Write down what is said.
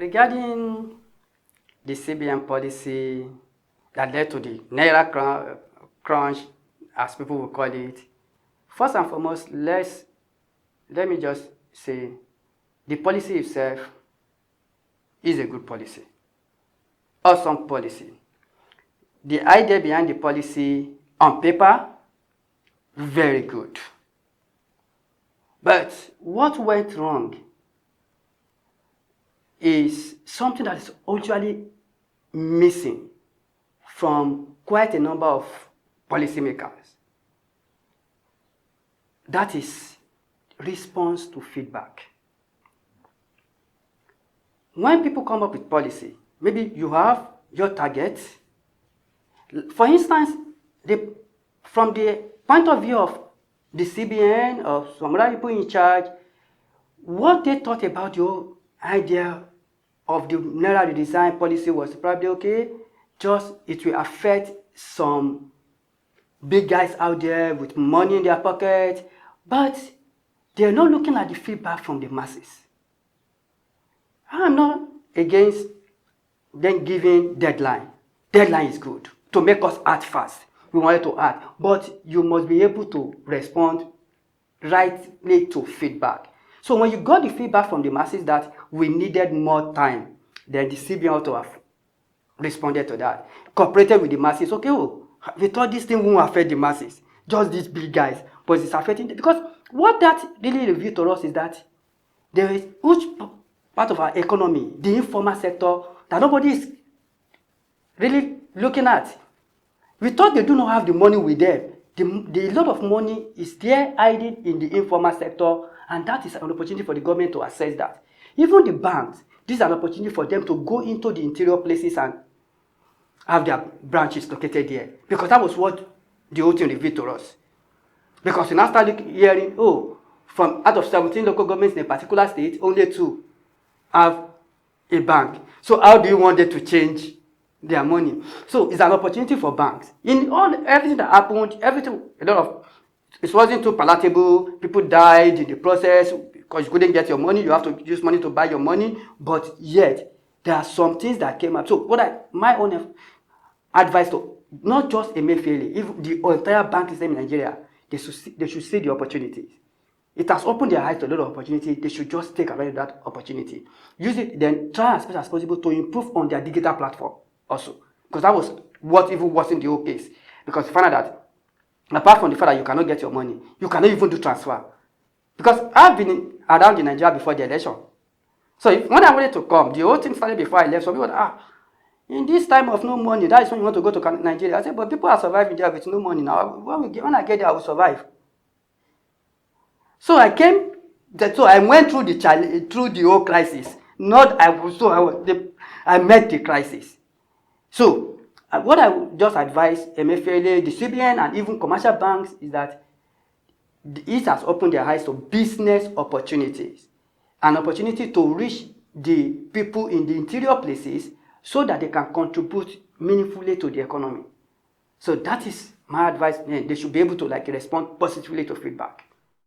regarding the CBN policy that led to the Naira crunch, as people will call it, first and foremost, let me just say the policy itself is a good policy, awesome policy. The idea behind the policy on paper, very good. But what went wrong is something that is usually missing from quite a number of policymakers. That is response to feedback. When people come up with policy, maybe you have your targets. For instance, from the point of view of the CBN or some other people in charge, what they thought about your idea of the Naira redesign policy was probably okay, just it will affect some big guys out there with money in their pocket, but they're not looking at the feedback from the masses. I'm not against them giving deadline. Deadline is good to make us act fast. We wanted to act, but you must be able to respond rightly to feedback. So when you got the feedback from the masses that we needed more time, then the CBN ought to have responded to that. Cooperated with the masses. Okay, oh, we thought this thing won't affect the masses, just these big guys, but it's affecting them. Because what that really revealed to us is that there is huge part of our economy, the informal sector, that nobody is really looking at. We thought they do not have the money with them. The lot of money is there hiding in the informal sector, and that is an opportunity for the government to assess that. Even the banks, this is an opportunity for them to go into the interior places and have their branches located there. Because that was what the whole thing revealed to us. Because we now started hearing, oh, from out of 17 local governments in a particular state, only 2 have a bank. So how do you want them to change their money? So it's an opportunity for banks. In everything that happened, it wasn't too palatable. People died in the process because you couldn't get your money. You have to use money to buy your money. But yet, there are some things that came up. So my own advice to not just Emefiele, if the entire bank system in Nigeria, they should see the opportunities. It has opened their eyes to a lot of opportunity. They should just take advantage of that opportunity. Use it, then try as much as possible to improve on their digital platform also. Because that was what even wasn't the whole case. Because you find out that apart from the fact that you cannot get your money, you cannot even do transfer. Because I've been around in Nigeria before the election. So when I wanted to come, the whole thing started before I left. So people were in this time of no money, that is when you want to go to Nigeria. I said, but people are surviving there with no money now. When I get there, I will survive. So I went through the whole crisis. I met the crisis. So what I would just advise Emefiele, the CBN, and even commercial banks is that it has opened their eyes to business opportunities, an opportunity to reach the people in the interior places so that they can contribute meaningfully to the economy. So that is my advice. They should be able to respond positively to feedback.